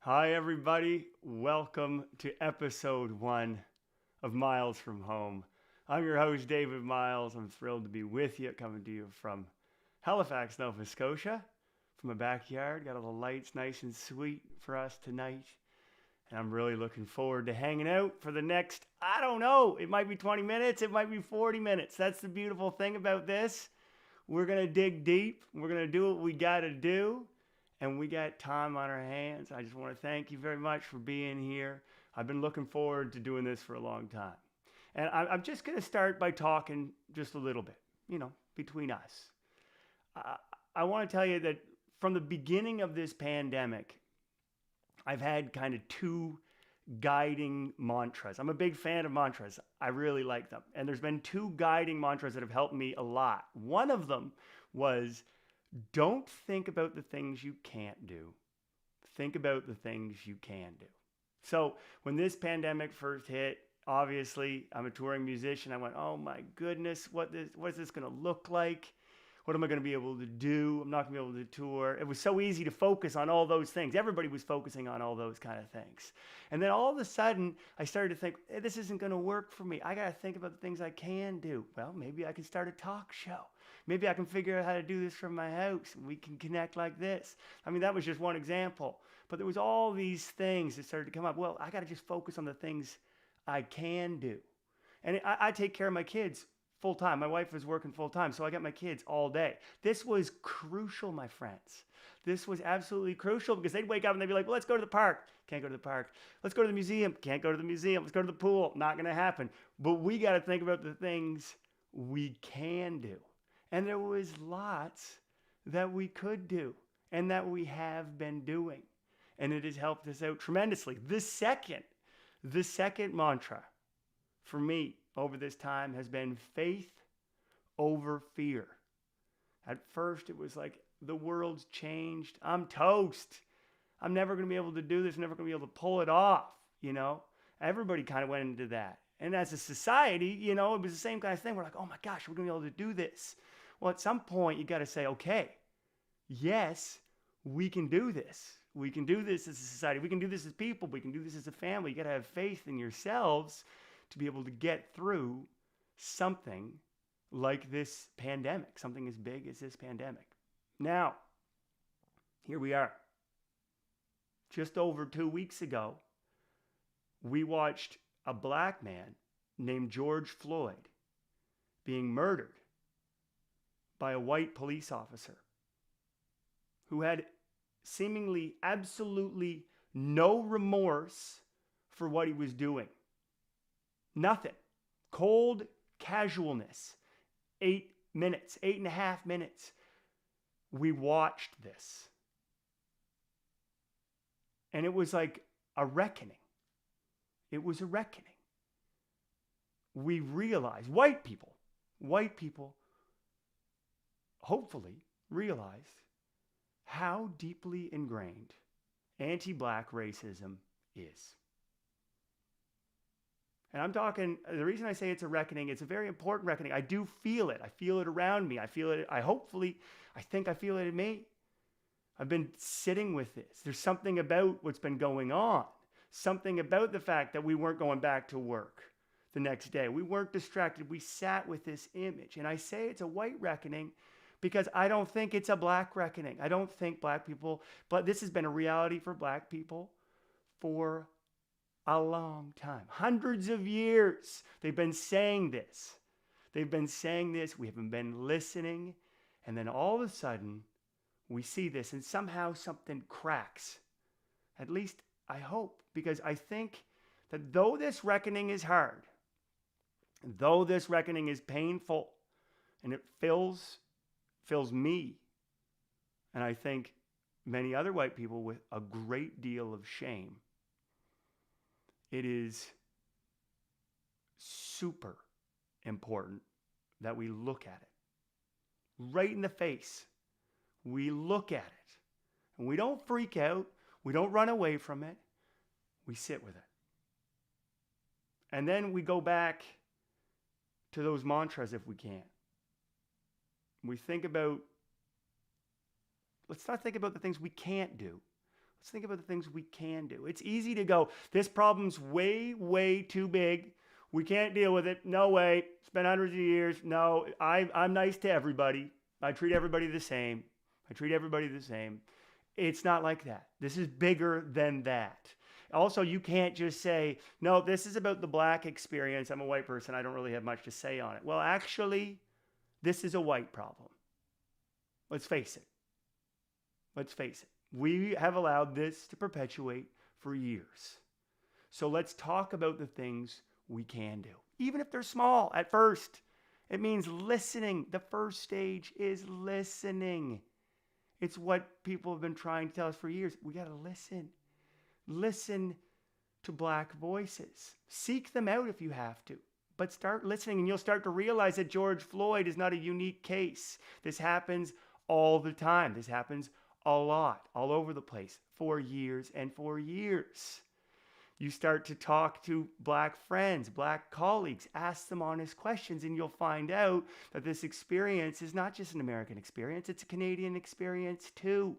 Hi, everybody. Welcome to episode 1 of Myles From Home. I'm your host, David Myles. I'm thrilled to be with you, coming to you from Halifax, Nova Scotia, from my backyard. Got all the lights nice and sweet for us tonight. And I'm really looking forward to hanging out for the next, I don't know, it might be 20 minutes, it might be 40 minutes. That's the beautiful thing about this. We're going to dig deep. We're going to do what we got to do. And we got time on our hands. I just want to thank you very much for being here. I've been looking forward to doing this for a long time. And I'm just going to start by talking just a little bit, between us. I want to tell you that from the beginning of this pandemic, I've had kind of two guiding mantras. I'm a big fan of mantras. I really like them. And there's been two guiding mantras that have helped me a lot. One of them was, don't think about the things you can't do. Think about the things you can do. So when this pandemic first hit, obviously I'm a touring musician. I went, oh my goodness, what is this going to look like? What am I going to be able to do? I'm not going to be able to tour. It was so easy to focus on all those things. Everybody was focusing on all those kind of things. And then all of a sudden, I started to think, hey, this isn't going to work for me. I got to think about the things I can do. Well, maybe I can start a talk show. Maybe I can figure out how to do this from my house and we can connect like this. I mean, that was just one example. But there was all these things that started to come up. Well, I got to just focus on the things I can do. And I take care of my kids full time. My wife was working full time, so I got my kids all day. This was crucial, my friends. This was absolutely crucial because they'd wake up and they'd be like, well, let's go to the park. Can't go to the park. Let's go to the museum. Can't go to the museum. Let's go to the pool. Not going to happen. But we got to think about the things we can do. And there was lots that we could do and that we have been doing. And it has helped us out tremendously. The second mantra for me over this time has been faith over fear. At first, it was like, the world's changed. I'm toast. I'm never going to be able to do this. I'm never going to be able to pull it off, Everybody kind of went into that. And as a society, it was the same kind of thing. We're like, oh my gosh, we're going to be able to do this. Well, at some point, you got to say, okay, yes, we can do this. We can do this as a society. We can do this as people. We can do this as a family. You got to have faith in yourselves to be able to get through something like this pandemic, something as big as this pandemic. Now, here we are. Just over 2 weeks ago, we watched a black man named George Floyd being murdered by a white police officer who had seemingly absolutely no remorse for what he was doing. Nothing. Cold casualness. 8.5 minutes. We watched this. And it was like a reckoning. It was a reckoning. We realized, white people, hopefully realized how deeply ingrained anti-black racism is. And I'm talking, the reason I say it's a reckoning, it's a very important reckoning. I do feel it. I feel it around me. I feel it, I think I feel it in me. I've been sitting with this. There's something about what's been going on. Something about the fact that we weren't going back to work the next day. We weren't distracted. We sat with this image. And I say it's a white reckoning because I don't think it's a black reckoning. I don't think black people, but this has been a reality for black people for a long time. Hundreds of years. They've been saying this. We haven't been listening. And then all of a sudden, we see this and somehow something cracks. At least I hope, because I think that though this reckoning is hard, though this reckoning is painful, and it fills me, and I think many other white people with a great deal of shame, it is super important that we look at it right in the face. We look at it and we don't freak out. We don't run away from it. We sit with it. And then we go back to those mantras if we can. We think about, let's not think about the things we can't do. Let's think about the things we can do. It's easy to go, this problem's way, way too big. We can't deal with it. No way. It's been hundreds of years. No, I'm nice to everybody. I treat everybody the same. I treat everybody the same. It's not like that. This is bigger than that. Also, you can't just say, no, this is about the black experience. I'm a white person. I don't really have much to say on it. Well, actually, this is a white problem. Let's face it. Let's face it. We have allowed this to perpetuate for years. So let's talk about the things we can do, even if they're small at first. It means listening. The first stage is listening. It's what people have been trying to tell us for years. We got to listen. Listen to black voices. Seek them out if you have to. But start listening, and you'll start to realize that George Floyd is not a unique case. This happens all the time. This happens a lot, all over the place, for years and for years. You start to talk to black friends, black colleagues, ask them honest questions, and you'll find out that this experience is not just an American experience, it's a Canadian experience too.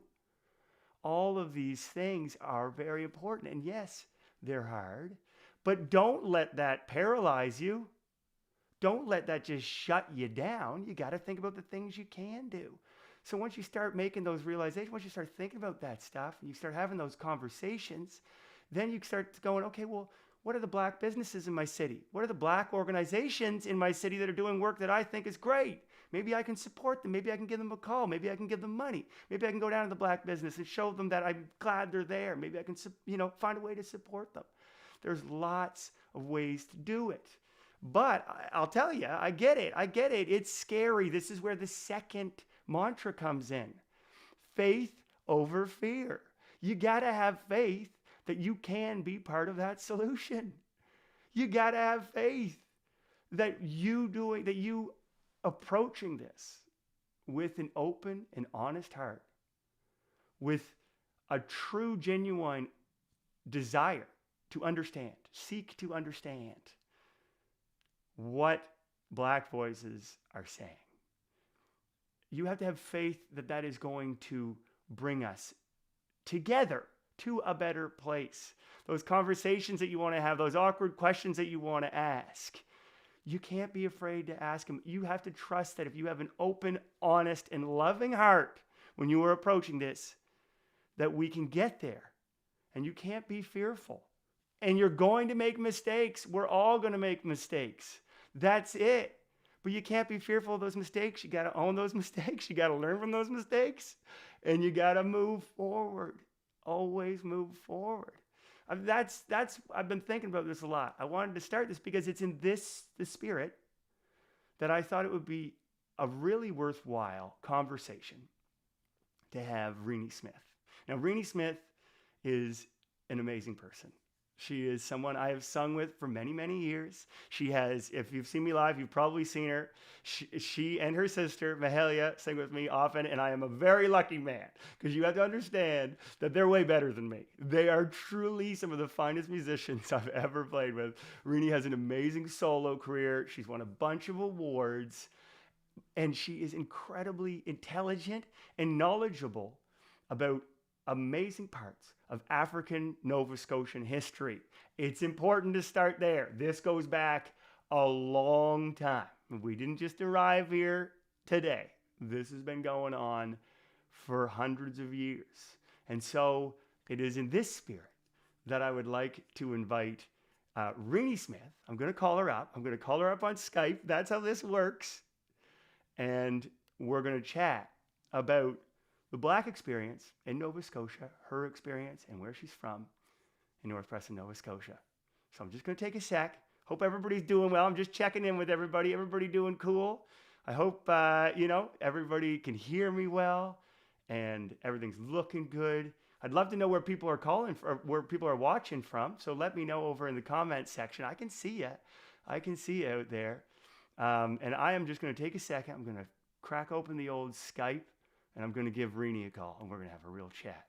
All of these things are very important. And yes, they're hard, but don't let that paralyze you. Don't let that just shut you down. You got to think about the things you can do. So once you start making those realizations, once you start thinking about that stuff and you start having those conversations, then you start going, okay, well, what are the black businesses in my city? What are the black organizations in my city that are doing work that I think is great? Maybe I can support them. Maybe I can give them a call. Maybe I can give them money. Maybe I can go down to the black business and show them that I'm glad they're there. Maybe I can, find a way to support them. There's lots of ways to do it. But I'll tell you, I get it. It's scary. This is where the second mantra comes in. Faith over fear. You got to have faith that you can be part of that solution. You got to have faith that you approaching this with an open and honest heart, with a true, genuine desire to understand, seek to understand what black voices are saying. You have to have faith that that is going to bring us together to a better place. Those conversations that you want to have, those awkward questions that you want to ask, you can't be afraid to ask them. You have to trust that if you have an open, honest, and loving heart when you are approaching this, that we can get there. And you can't be fearful. And you're going to make mistakes. We're all going to make mistakes. That's it. But you can't be fearful of those mistakes. You got to own those mistakes. You got to learn from those mistakes. And you got to move forward. Always move forward. I've been thinking about this a lot. I wanted to start this because it's in the spirit that I thought it would be a really worthwhile conversation to have Reeny Smith. Now, Reeny Smith is an amazing person. She is someone I have sung with for many, many years. She has, if you've seen me live, you've probably seen her. She and her sister, Mahalia, sing with me often, and I am a very lucky man because you have to understand that they're way better than me. They are truly some of the finest musicians I've ever played with. Reeny has an amazing solo career. She's won a bunch of awards, and she is incredibly intelligent and knowledgeable about amazing parts of African Nova Scotian history. It's important to start there. This goes back a long time. We didn't just arrive here today. This has been going on for hundreds of years. And so it is in this spirit that I would like to invite Reeny Smith. I'm going to call her up. I'm going to call her up on Skype. That's how this works. And we're going to chat about the black experience in Nova Scotia, her experience and where she's from in North Preston, Nova Scotia. So I'm just going to take a sec. Hope everybody's doing well. I'm just checking in with everybody. Everybody doing cool. I hope, everybody can hear me well and everything's looking good. I'd love to know where people are calling or where people are watching from. So let me know over in the comments section. I can see you. I can see you out there. And I am just going to take a second. I'm going to crack open the old Skype. And I'm going to give Reeny a call, and we're going to have a real chat.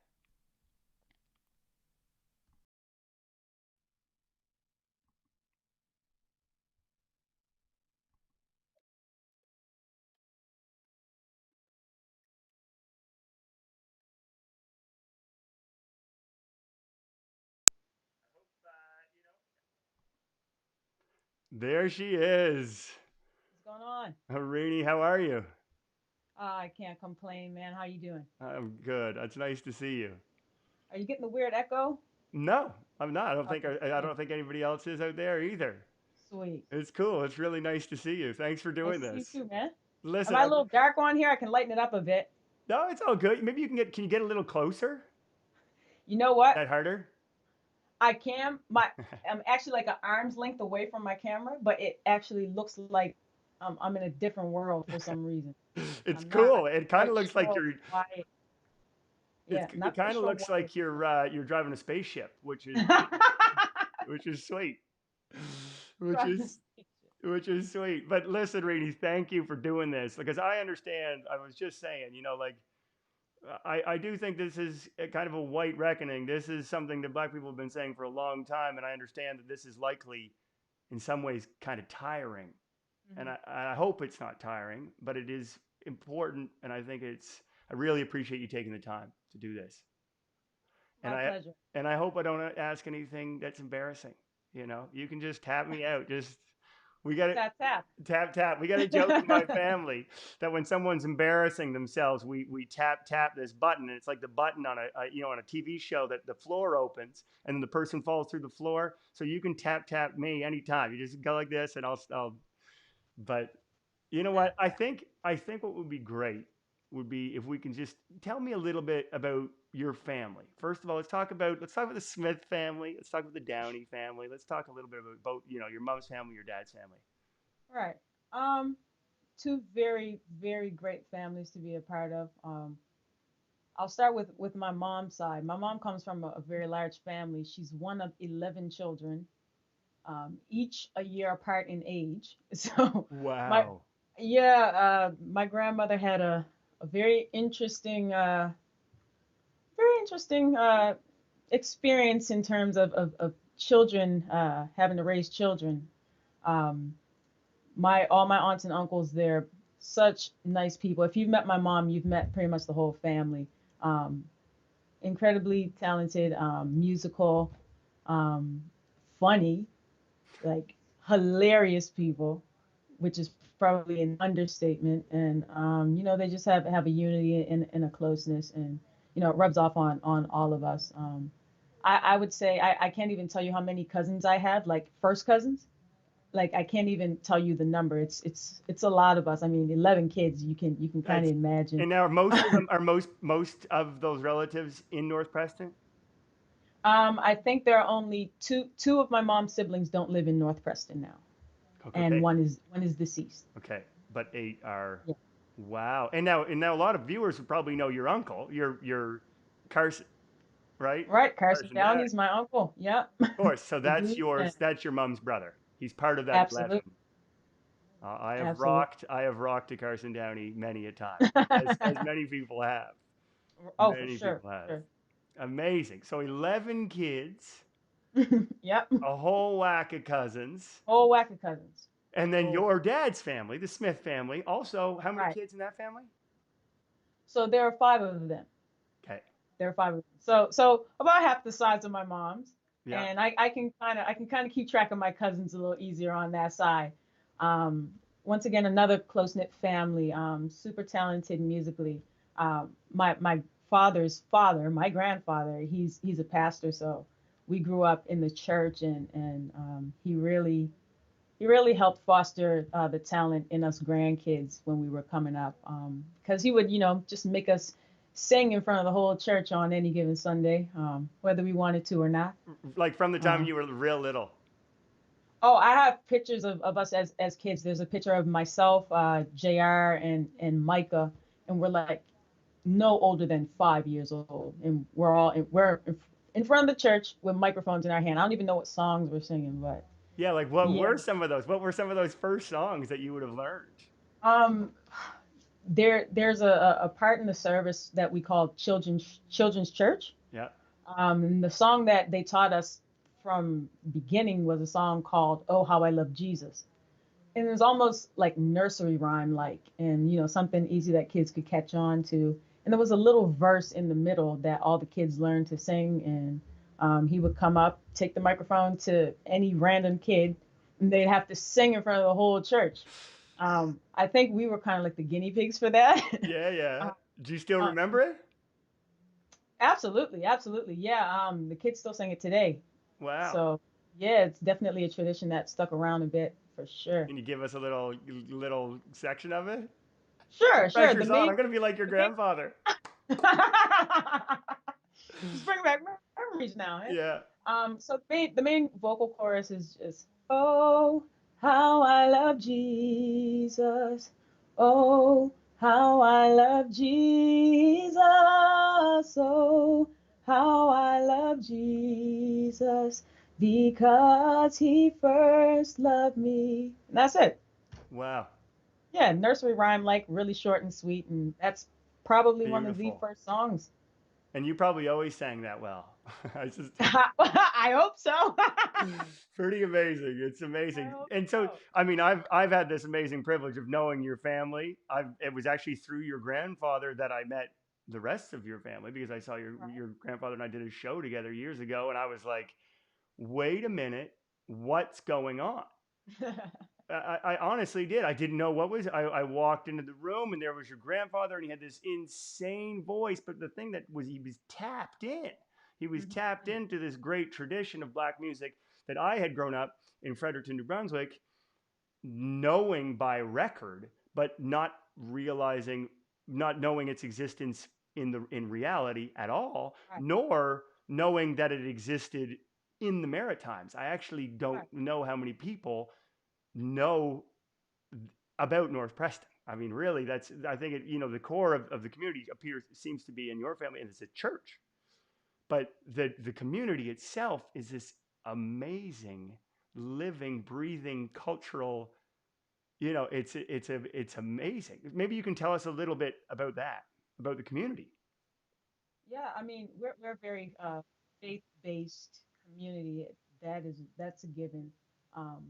There she is. What's going on? Rini, how are you? I can't complain, man. How you doing? I'm good. It's nice to see you. Are you getting the weird echo? No, I'm not. Okay, I good. don't think anybody else is out there either. Sweet. It's cool. It's really nice to see you. Thanks for Nice doing to see you this. too, man. Am Listen, I a little dark on here? I can lighten it up a bit. no, it's all good. Maybe can you get a little closer? You know what? That harder? I can. I'm actually like an arm's length away from my camera, but it actually looks like I'm in a different world for some reason. It's I'm not cool. It kind quite of looks like sure why. Yeah, it not quite kind of sure looks why like it's doing you're driving a spaceship, that. which is sweet. Which Trying to is which is sweet. But listen, Reedy, thank you for doing this because I understand. I was just saying, like I do think this is a kind of a white reckoning. This is something that Black people have been saying for a long time, and I understand that this is likely, in some ways, kind of tiring. And Mhm. I hope it's not tiring, but it is important, and I think it's. I really appreciate you taking the time to do this, and My pleasure. I hope I don't ask anything that's embarrassing. You can just tap me out. Just we got it. Tap tap. Tap tap. We got a joke in my family that when someone's embarrassing themselves, we tap tap this button, and it's like the button on on a TV show that the floor opens and the person falls through the floor. So you can tap tap me anytime. You just go like this, and I'll. But you know what? Tap tap. I think what would be great would be if we can just tell me a little bit about your family. First of all, let's talk about the Smith family. Let's talk about the Downey family. Let's talk a little bit about both, your mom's family, your dad's family. Right. Um, Two very, very great families to be a part of. I'll start with my mom's side. My mom comes from a very large family. She's one of 11 children, each a year apart in age. So my Wow. yeah, my grandmother had a very interesting experience in terms of children having to raise children. Um, my all my aunts and uncles, they're such nice people. If you've met my mom, you've met pretty much the whole family. Um, Incredibly talented, musical, um, funny, like hilarious people, which is probably an understatement. And they just have a unity and a closeness, and it rubs off on all of us. I would say I can't even tell you how many cousins I had, like first cousins. Like I can't even tell you the number. It's a lot of us. I mean, 11 kids. You can kind of That's imagine. and now most of them are most of those relatives in North Preston. I think there are only two of my mom's siblings don't live in North Preston now, and Okay. one is deceased. Okay. But eight are Yeah. wow. And now a lot of viewers would probably know your uncle, your Carson, right? Right, Carson Carson Down. Downey's my uncle. Yeah, Of course. So they do. And that's your mom's brother. He's part of that 11. absolutely, absolutely. I have rocked to Carson Downey many a time, as many people have. Oh, for Many sure, people have. for Amazing. So 11 kids, sure. Yep, a whole whack of cousins, whole whack of cousins. and then Oh, your dad's family, the Smith family. Also, how many right. kids in that family? So there are five of them. Okay. There are five of them. So about half the size of my mom's, Yeah. and I can kind of keep track of my cousins a little easier on that side. Um, Once again, another close knit family, super talented musically. My father's father, my grandfather, he's a pastor, so we grew up in the church, and he really helped foster the talent in us grandkids when we were coming up. Because he would, just make us sing in front of the whole church on any given Sunday, whether we wanted to or not. Like from the time Uh, you were real little. oh, I have pictures of us as kids. There's a picture of myself, JR, and Micah, and we're like no older than 5 years old, and we're in front of the church with microphones in our hand. I don't even know what songs we're singing, but Yeah, like yeah. what were some of those first songs that you would have learned? Um, there's a part in the service that we call children's church. Yeah. And the song that they taught us from beginning was a song called "Oh How I Love Jesus," and it was almost like nursery rhyme like, and something easy that kids could catch on to. And there was a little verse in the middle that all the kids learned to sing, and he would come up, take the microphone to any random kid, and they'd have to sing in front of the whole church. I think we were kind of like the guinea pigs for that. Yeah, yeah. uh, Do you still uh, remember it? Absolutely, absolutely. Yeah, the kids still sing it today. Wow. So yeah, it's definitely a tradition that stuck around a bit for sure. Can you give us a little section of it? The Sure, sure. pressure's on. I'm gonna be like your The main grandfather. just bring back memories now. Eh? Yeah. So the main vocal chorus is just, oh, how I love Jesus. Oh, how I love Jesus. Oh, how I love Jesus because he first loved me. And that's it. Wow. Yeah, nursery rhyme, like really short and sweet. And that's probably one of the Beautiful. first songs. And you probably always sang that well. I just I hope so. pretty amazing. It's I amazing. hope And so, so. I mean, I've had this amazing privilege of knowing your family. It was actually through your grandfather that I met the rest of your family because I saw your grandfather and I did a show together years ago, and I was like, wait a minute, what's going on? Right. I honestly did. I didn't know what was. I walked into the room and there was your grandfather, and he had this insane voice. But the thing that was, he was tapped in. He was tapped Mhm. into this great tradition of black music that I had grown up in Fredericton, New Brunswick, knowing by record, but not realizing, not knowing its existence in reality at all, Right. nor knowing that it existed in the Maritimes. I actually don't Right. know how many people know about North Preston. I mean, really, that's, I think the core of the community appears seems to be in your family, and it's a church. But the community itself is this amazing, living, breathing cultural. It's amazing. Maybe you can tell us a little bit about that, about the community. Yeah, I mean, we're a very faith-based community. That's a given. Um,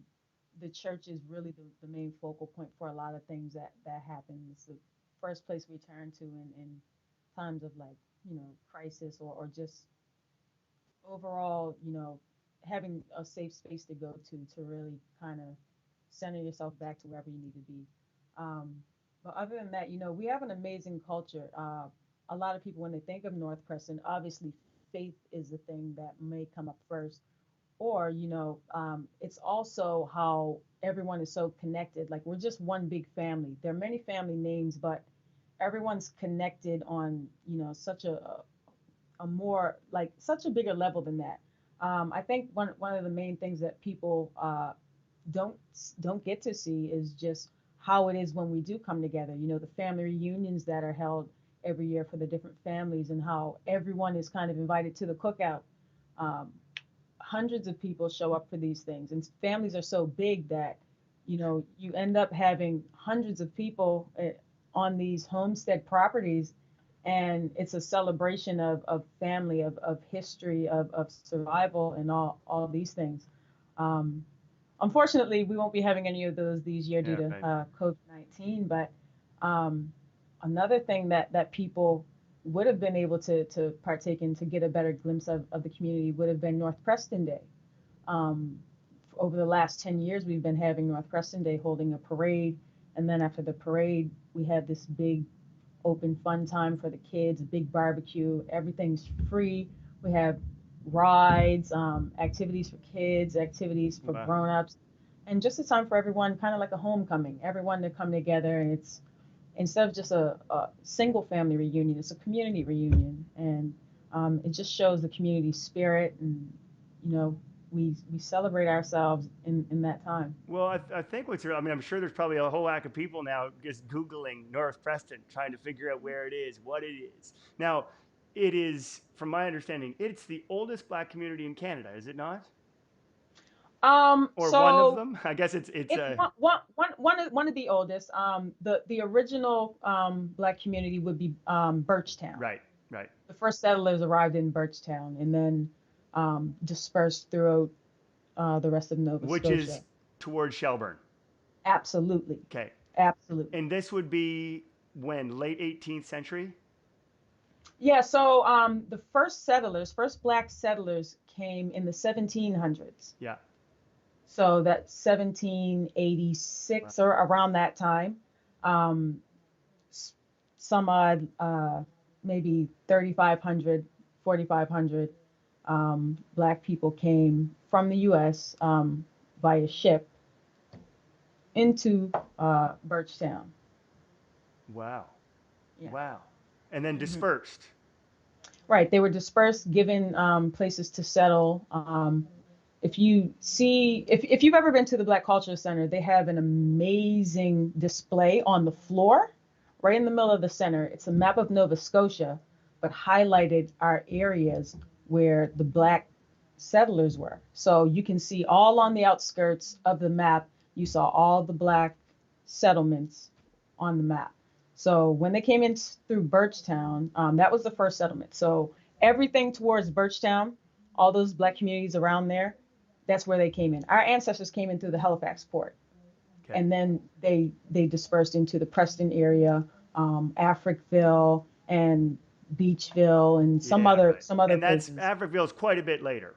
the church is really the main focal point for a lot of things that happen. It's the first place we turn to in times of like, crisis or just overall, having a safe space to go to really kind of center yourself back to wherever you need to be. Um, but other than that, we have an amazing culture. A lot of people, when they think of North Preston, obviously faith is the thing that may come up first. Or, it's also how everyone is so connected. Like we're just one big family. There are many family names, but everyone's connected on, such a more like such a bigger level than that. I think one of the main things that people don't don't get to see is just how it is when we do come together. The family reunions that are held every year for the different families, and how everyone is kind of invited to the cookout. Um, Hundreds of people show up for these things, and families are so big that you end up having hundreds of people on these homestead properties, and it's a celebration of family, of history, of survival, and all these things. um, Unfortunately, we won't be having any of those these year due Yeah, to right. COVID-19. But um, another thing that people would have been able to partake in to get a better glimpse of the community would have been North Preston Day. Um, Over the last 10 years, we've been having North Preston Day, holding a parade. And then after the parade, we have this big open fun time for the kids, a big barbecue. Everything's free. We have rides, activities for kids, activities for Wow. grown-ups, and just a time for everyone, kind of like a homecoming, everyone to come together. And it's instead of just a single family reunion, it's a community reunion. And it just shows the community spirit. And you know we celebrate ourselves in that time. Well, I think I mean, I'm sure there's probably a whole whack of people now just Googling North Preston, trying to figure out where it is, what it is. Now, it is, from my understanding, it's the oldest black community in Canada, is it not? Or one of So them? I guess it's it's a one of the oldest. The original black community would be Birchtown. right, right, The first settlers arrived in Birchtown, and then dispersed throughout the rest of Nova which is Scotia. towards Shelburne. Absolutely, Okay, absolutely. and this would be when late 18th century. Yeah. So the first black settlers came in the 1700s. Yeah, So that's 1786 or around that time. Um, some odd, maybe 3,500, 4,500 Black people came from the U.S. Via ship into Birchtown. Wow. Yeah. Wow. And then hmm dispersed. Right. They were dispersed, given places to settle. If you see, if you've ever been to the Black Cultural Center, they have an amazing display on the floor, right in the middle of the center. It's a map of Nova Scotia, but highlighted are areas where the Black settlers were. So you can see all on the outskirts of the map, you saw all the Black settlements on the map. So when they came in through Birchtown, that was the first settlement. So everything towards Birchtown, all those Black communities around there, that's where they came in. Our ancestors came in through the Halifax port, Okay. and then they dispersed into the Preston area, Africville and Beachville, and Yeah, right. some other And that's places. Africville's quite a bit later.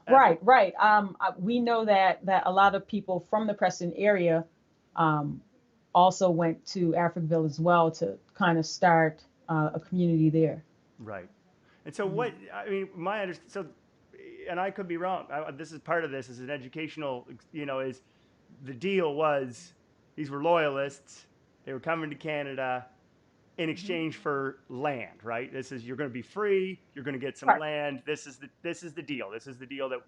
Afric Right, right. We know that a lot of people from the Preston area um, also went to Africville as well to kind of start a community there. right. And so Mhm. what I mean, my so, and I could be wrong. This is part of this is an educational. Is the deal was these were loyalists. They were coming to Canada in Mhm. exchange for land, right? This is you're going to be free. You're going to get some Right, land. This is the deal. This is the deal that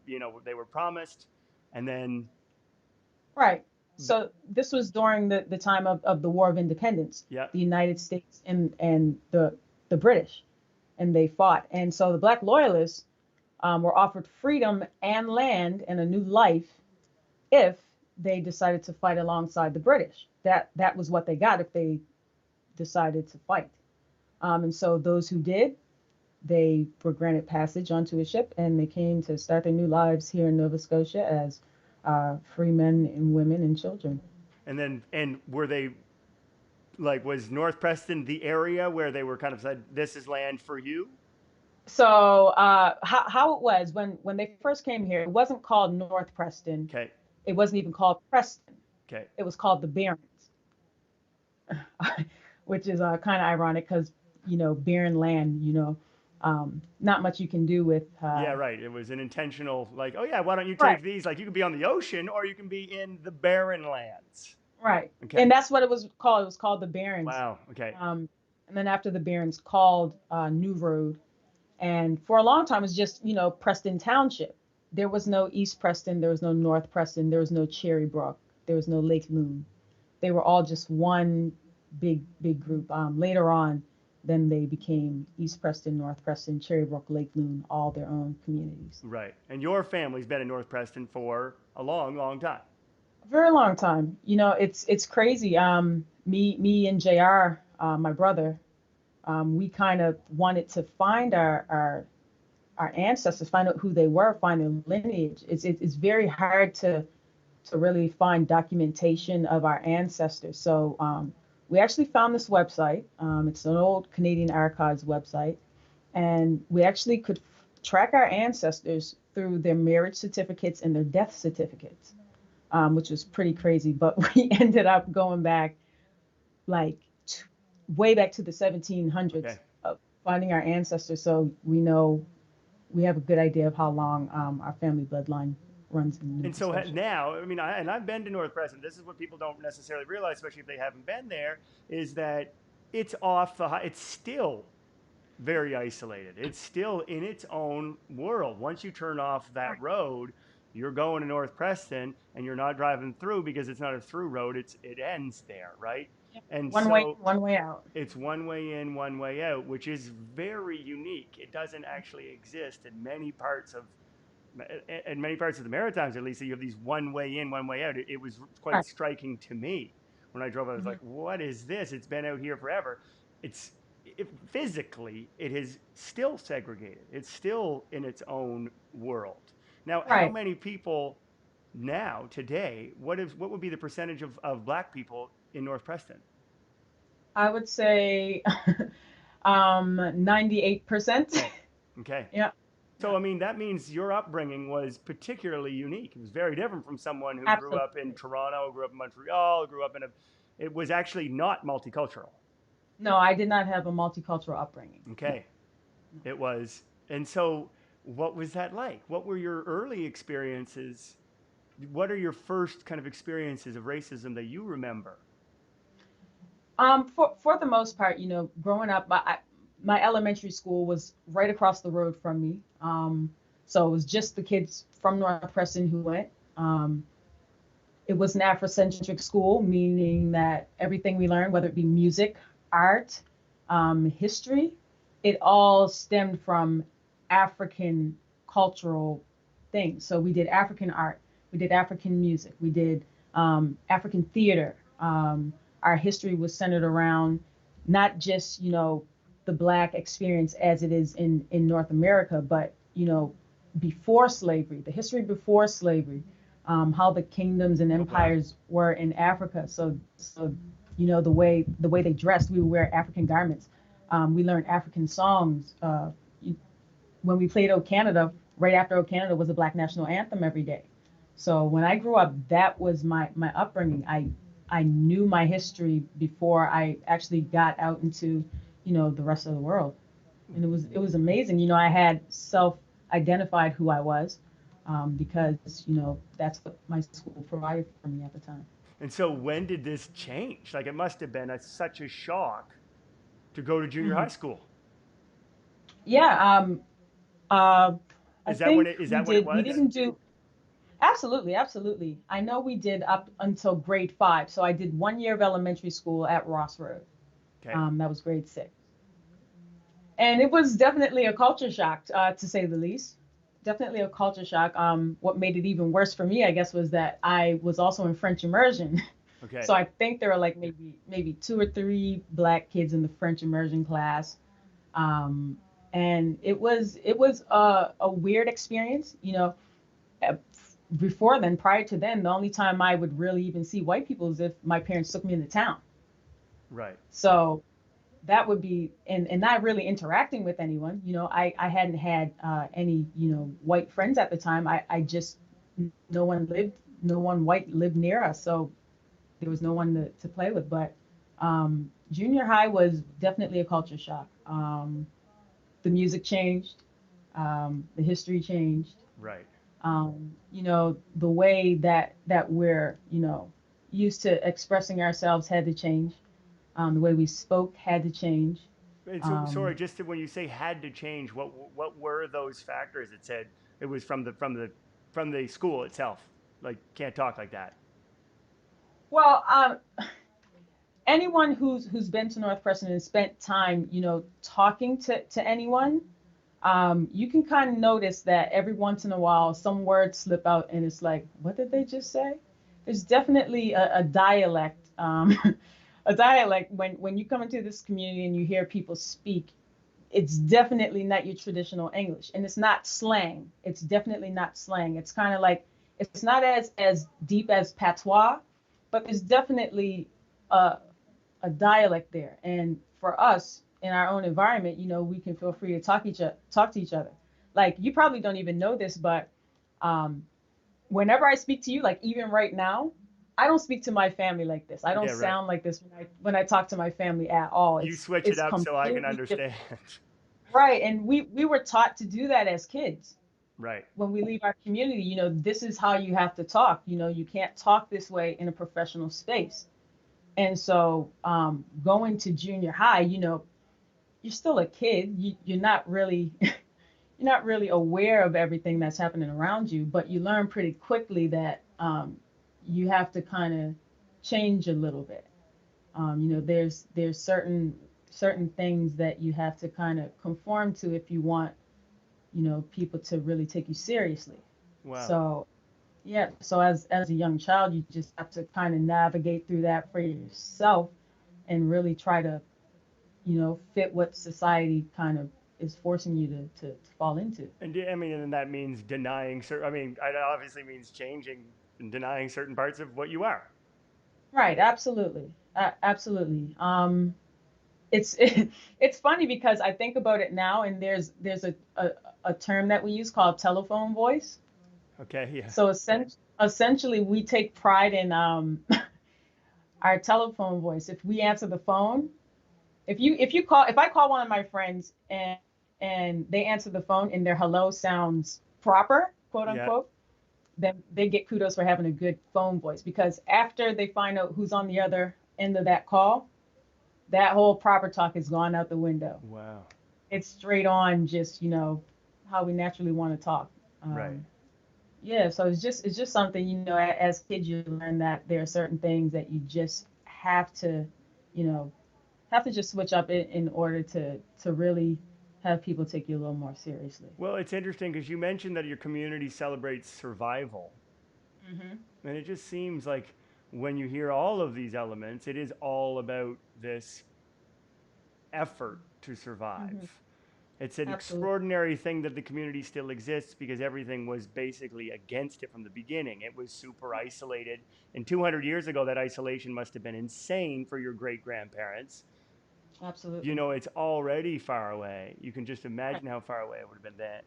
they were promised, and then right. So this was during the time of the War of Independence, yeah, the United States and the British, and they fought. And so the Black loyalists were offered freedom and land and a new life if they decided to fight alongside the British. That was what they got if they decided to fight. And so those who did, they were granted passage onto a ship and they came to start their new lives here in Nova Scotia as free men and women and children. and were they like was North Preston the area where they were kind of said this is land for you? So how it was when they first came here, it wasn't called North Preston. Okay, It wasn't even called Preston. okay, It was called the Barrens, which is kind of ironic because barren land, not much you can do with. yeah, right. It was an intentional like, oh yeah, why don't you Right. take these? Like you could be on the ocean or you can be in the barren lands. Right. Okay, And that's what it was called. It was called the Barrens. wow, okay, And then after the Barrens, called New Road. And for a long time, it was just, Preston Township. There was no East Preston. There was no North Preston. There was no Cherrybrook. There was no Lake Loon. They were all just one big group. Later on, then they became East Preston, North Preston, Cherrybrook, Lake Loon, all their own communities. right. And your family's been in North Preston for a long, long time. A very long time. It's crazy. Me and Jr. My brother, we kind of wanted to find our ancestors, find out who they were, find their lineage. It's very hard to really find documentation of our ancestors. So we actually found this website. It's an old Canadian Archives website, and we actually could track our ancestors through their marriage certificates and their death certificates, which was pretty crazy. But we ended up going back like t- way back to the Okay. 1700s of finding our ancestors, so we know we have a good idea of how long our family bloodline runs in And Nova so Scotia. now, I mean, I've been to North Preston. This is what people don't necessarily realize, especially if they haven't been there, is that it's off the high. It's still very isolated. It's still in its own world. Once you turn off that Right. road, you're going to North Preston, and you're not driving through because it's not a through road. It ends there, right? Yep. And One way so in, one way out. it's one way in, one way out, which is very unique. It doesn't actually exist in many parts of the Maritimes, at least, you have these one way in, one way out. It was quite Right. striking to me when I drove. I was hmm like, "What is this? It's been out here forever." It's physically, it is still segregated. It's still in its own world. Now, how Right. many people now today? What would be the percentage of Black people in North Preston? I would say 98%. Okay, okay, Yeah. So, I mean, that means your upbringing was particularly unique. It was very different from someone who grew up in Absolutely. Toronto, grew up in Montreal, grew up in a, it was actually not multicultural. No, I did not have a multicultural upbringing. No, Okay. no. It was. And so, what was that like? What were your early experiences? What are your first kind of experiences of racism that you remember? For the most part, growing up, my elementary school was right across the road from me. So it was just the kids from North Preston who went. It was an Afrocentric school, meaning that everything we learned, whether it be music, art, history, it all stemmed from African cultural things. So we did African art, we did African music, we did African theater. Our history was centered around not just, the Black experience as it is in North America, but, before slavery, the history before slavery, how the kingdoms and Oh, wow. empires were in Africa. So the way they dressed, we would wear African garments. We learned African songs. When we played O Canada, right after O Canada was a Black national anthem every day. So when I grew up, that was my upbringing. I knew my history before I actually got out into the rest of the world, and it was amazing. I had self identified who I was, because that's what my school provided for me at the time. And so, when did this change? Like, it must have been such a shock to go to junior high Mhm. school. Yeah. Uh, I Is that when think it? Is we that when it did. We was? didn't do. Absolutely, absolutely. I know we did up until grade 5. So I did 1 year of elementary school at Ross Road. Okay. That was grade 6. And it was definitely a culture shock, to say the least. Definitely a culture shock. What made it even worse for me, I guess, was that I was also in French immersion. Okay. So I think there were like maybe 2 or 3 Black kids in the French immersion class. Um, and it was a weird experience. Uh, Before then, prior to then, the only time I would really even see white people is if my parents took me into town. Right. So that would be, and not really interacting with anyone. I hadn't had any white friends at the time. I just, no one white lived near us, so there was no one to play with. But junior high was definitely a culture shock. The music changed, the history changed. Right. The way that we're used to expressing ourselves had to change. The way we spoke had to change. And so, sorry, Um, just when you say had to change, what were those factors? It said it was from the school itself. Like, can't talk like that. well, anyone who's been to North Preston and spent time, talking to anyone, you can kind of notice that every once in a while some words slip out, and it's like, what did they just say? There's definitely a dialect, a dialect when you come into this community and you hear people speak. It's definitely not your traditional English, and it's not slang. It's definitely not slang. It's kind of like, it's not as deep as patois, but there's definitely a, a dialect there. And for us in our own environment, we can feel free to talk to each other. Like, you probably don't even know this, but um, whenever I speak to you, like even right now, I don't speak to my family like this. I don't Yeah. Right. sound like this when I talk to my family at all. You It's switch it it's up so I can completely different. understand. Right. And we were taught to do that as kids. Right. When we leave our community, this is how you have to talk. You can't talk this way in a professional space. And so, going to junior high, you're still a kid. You're not really you're not really aware of everything that's happening around you, but you learn pretty quickly that you have to kind of change a little bit. There's certain things that you have to kind of conform to if you want people to really take you seriously. Wow. So yeah, so as a young child, you just have to kind of navigate through that for yourself and really try to fit what society kind of is forcing you to fall into. And I mean, and that means denying certain. I mean, it obviously means changing and denying certain parts of what you are. Right, absolutely. Absolutely. it's it's funny because I think about it now, and there's a term that we use called telephone voice. Okay, yeah. So essentially, we take pride in our telephone voice. If we answer the phone, if I call one of my friends and they answer the phone and their hello sounds proper, quote Yeah. unquote, then they get kudos for having a good phone voice, because after they find out who's on the other end of that call, that whole proper talk has gone out the window. Wow. It's straight on, just how we naturally want to talk. Right. Yeah, so it's just something, as kids you learn that there are certain things that you just you know have to just switch up in order to really have people take you a little more seriously. Well, it's interesting because you mentioned that your community celebrates survival. Hmm. And it just seems like when you hear all of these elements, it is all about this effort to survive. Hmm. It's an Absolutely. extraordinary thing that the community still exists because everything was basically against it from the beginning. It was super isolated. And 200 years ago, that isolation must have been insane for your great grandparents. You Absolutely. know, it's already far away. You can just Right. imagine how far away it would have been then.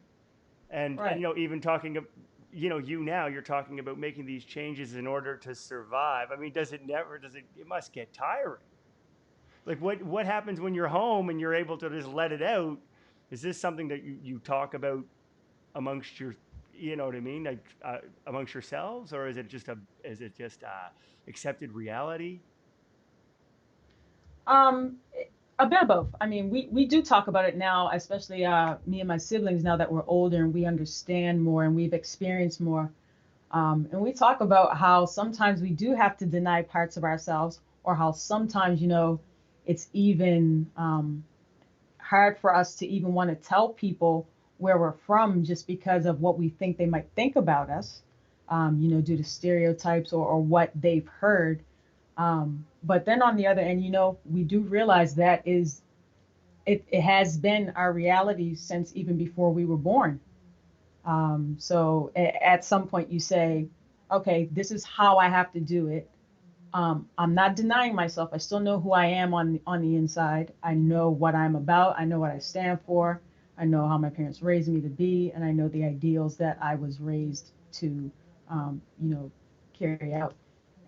And Right. even talking you now you're talking about making these changes in order to survive. I mean, it must get tiring. Like what happens when you're home and you're able to just let it out? Is this something that you talk about amongst your, you know what I mean, like amongst yourselves, or is it just accepted reality? Um, a bit of both. I mean, we do talk about it now, especially me and my siblings, now that we're older and we understand more and we've experienced more. And we talk about how sometimes we do have to deny parts of ourselves, or how sometimes, it's even hard for us to even want to tell people where we're from, just because of what we think they might think about us, due to stereotypes, or what they've heard. But then on the other end, we do realize that it has been our reality since even before we were born. So at some point you say, okay, this is how I have to do it. I'm not denying myself. I still know who I am on the inside. I know what I'm about. I know what I stand for. I know how my parents raised me to be, and I know the ideals that I was raised to, you know, carry out.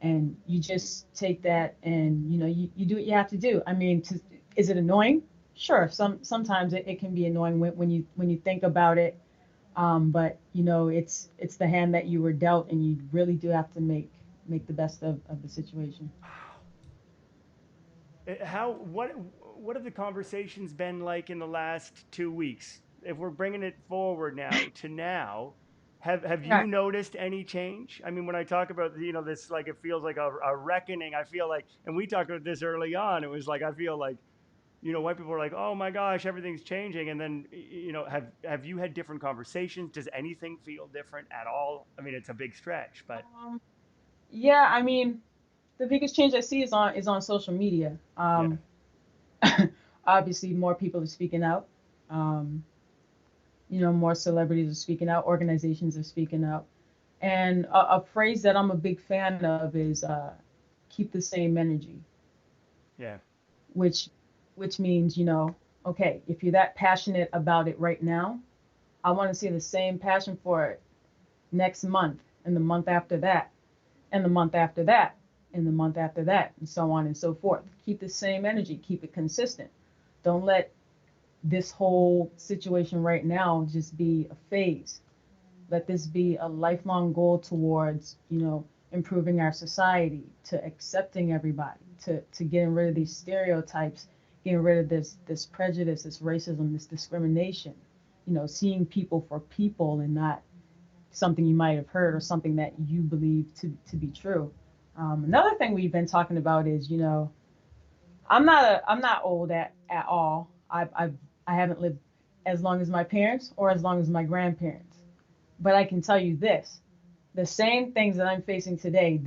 And you just take that, and you do what you have to do. I mean, is it annoying? Sure. Sometimes it can be annoying when you think about it. But it's the hand that you were dealt, and you really do have to make the best of the situation. How what have the conversations been like in the last 2 weeks? If we're bringing it forward now to now, have you Right. noticed any change? I mean, when I talk about this, like it feels like a reckoning. I feel like, and we talked about this early on. It was like I feel like white people are like, oh my gosh, everything's changing, and then have you had different conversations? Does anything feel different at all? I mean, it's a big stretch, but Um, yeah, I mean, the biggest change I see is on social media. yeah, Obviously, more people are speaking out. Um, more celebrities are speaking out. Organizations are speaking out. And a phrase that I'm a big fan of is keep the same energy, yeah, which which means, okay, if you're that passionate about it right now, I want to see the same passion for it next month, and the month after that, and the month after that, and the month after that, and so on and so forth. Keep the same energy, keep it consistent. Don't let this whole situation right now just be a phase. Let this be a lifelong goal towards, improving our society, to accepting everybody, to getting rid of these stereotypes, getting rid of this prejudice, this racism, this discrimination. Seeing people for people, and not something you might have heard or something that you believe to be true. Another thing we've been talking about is, I'm not old at all. I haven't lived as long as my parents or as long as my grandparents, but I can tell you this: the same things that I'm facing today,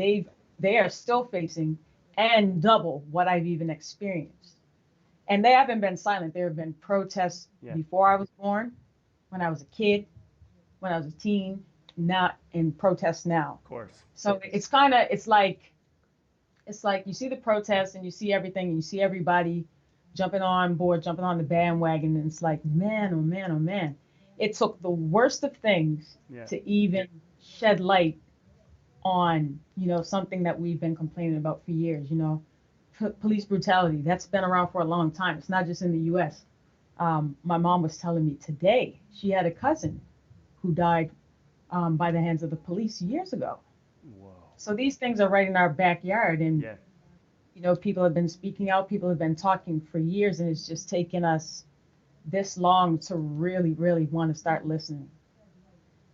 they are still facing, and double what I've even experienced. And they haven't been silent. There have been protests yeah, before I was born, when I was a kid, when I was a teen, not in protests now. of course, So it's like you see the protests and you see everything and you see everybody jumping on board, jumping on the bandwagon, and it's like, man, oh man, oh man. It took the worst of things Yeah. to even shed light on, something that we've been complaining about for years, police brutality. That's been around for a long time. It's not just in the US. My mom was telling me today she had a cousin who died by the hands of the police years ago. Whoa. So these things are right in our backyard. And, Yeah. people have been speaking out, people have been talking for years, and it's just taken us this long to really, really want to start listening.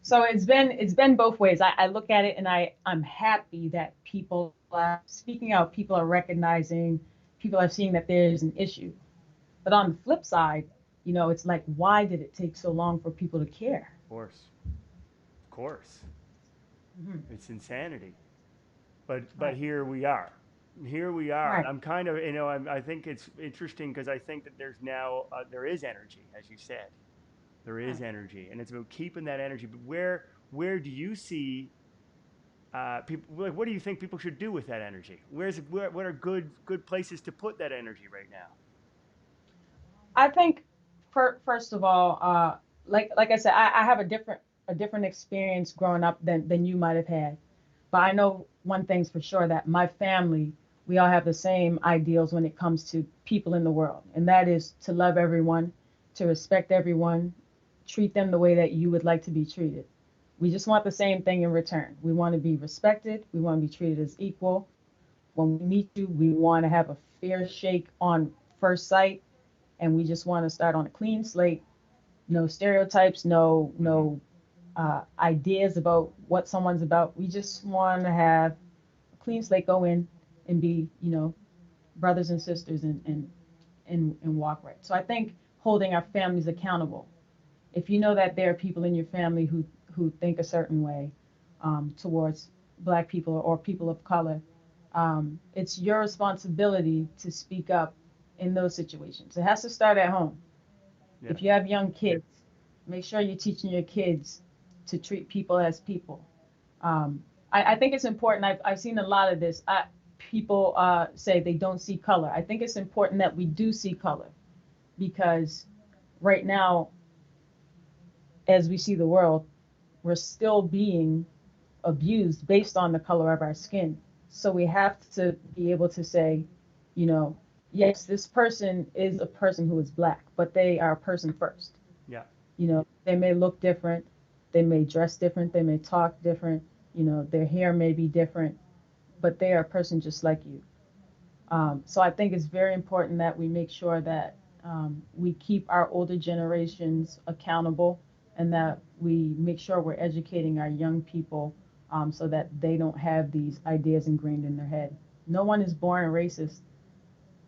So it's been both ways. I look at it and I'm happy that people are speaking out, people are recognizing, people are seeing that there's an issue. But on the flip side, it's like, why did it take so long for people to care? Of course. Of course. Hmm. It's insanity. But Right. here we are. Here we are. Right. I'm kind of, I think it's interesting because I think that there's now, there is energy, as you said. There is Right. energy, and it's about keeping that energy. But where do you see people? Like, what do you think people should do with that energy? What are good places to put that energy right now? I think, first of all, like I said, I have a different experience growing up than you might have had. But I know one thing's for sure, that my family, we all have the same ideals when it comes to people in the world, and that is to love everyone, to respect everyone, treat them the way that you would like to be treated. We just want the same thing in return. We want to be respected. We want to be treated as equal. When we meet you, we want to have a fair shake on first sight, and we just want to start on a clean slate. No stereotypes, no Mm-hmm. no ideas about what someone's about. We just want to have a clean slate, go in and be, brothers and sisters, and walk right. So I think holding our families accountable. If you know that there are people in your family who think a certain way towards Black people or people of color, it's your responsibility to speak up in those situations. It has to start at home. Yeah. If you have young kids, make sure you're teaching your kids to treat people as people. I think it's important. I've seen a lot of this. People say they don't see color. I think it's important that we do see color, because right now, as we see the world, we're still being abused based on the color of our skin. So we have to be able to say, you know, yes, this person is a person who is Black, but they are a person first. Yeah. They may look different, they may dress different, they may talk different, their hair may be different, but they are a person just like you. So I think it's very important that we make sure that we keep our older generations accountable, and that we make sure we're educating our young people, so that they don't have these ideas ingrained in their head. No one is born a racist.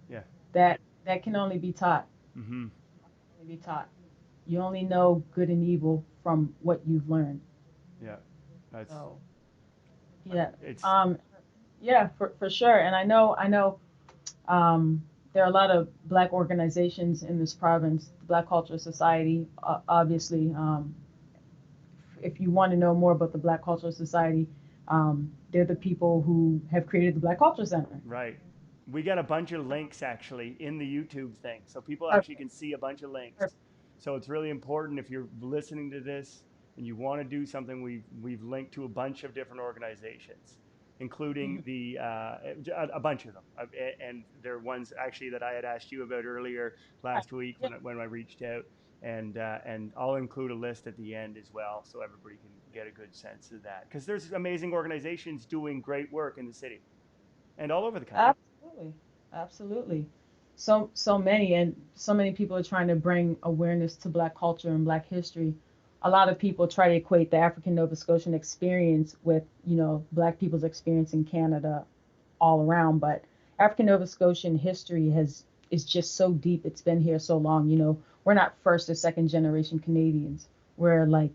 Yeah. That can only be taught. Mm-hmm. Only be taught. You only know good and evil from what you've learned. Yeah. That's So yeah, it's um, yeah, for sure. And I know, there are a lot of Black organizations in this province. The Black Cultural Society, obviously. If you want to know more about the Black Cultural Society, they're the people who have created the Black Culture Center. right. We got a bunch of links actually in the YouTube thing, so people actually Perfect. can see a bunch of links. Perfect. So it's really important if you're listening to this and you want to do something. We've linked to a bunch of different organizations, including Mhm. a bunch of them, and they're ones actually that I had asked you about earlier Right. last week Yeah, when I reached out, and I'll include a list at the end as well, so everybody can get a good sense of that, because there's amazing organizations doing great work in the city and all over the country. absolutely. Absolutely. So many people are trying to bring awareness to Black culture and Black history. A lot of people try to equate the African Nova Scotian experience with, Black people's experience in Canada all around, but African Nova Scotian history has is just so deep. It's been here so long. We're not first or second generation Canadians. We're like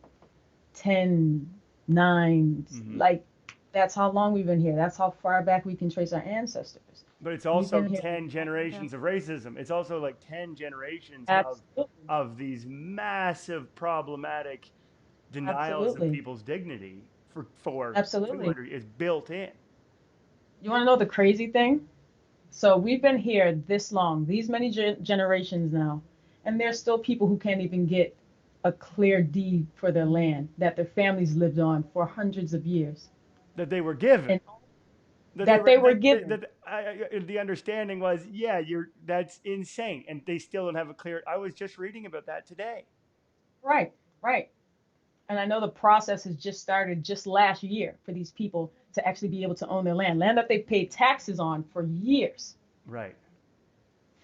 10, 9, Mm-hmm. like that's how long we've been here. That's how far back we can trace our ancestors. But it's We've been also here. 10 generations of racism. It's also like 10 generations Absolutely. of these massive problematic denials of Absolutely. people's dignity for Absolutely. 200 is built in. You want to know the crazy thing? So we've been here this long, these many generations now, and there's still people who can't even get a clear deed for their land that their families lived on for hundreds of years, That they were given. and That they that were they were given. the understanding was, yeah, that's insane, and they still don't have a clear. I was just reading about that today. Right, right. And I know the process has just started just last year for these people to actually be able to own their land that they've paid taxes on for years, Right.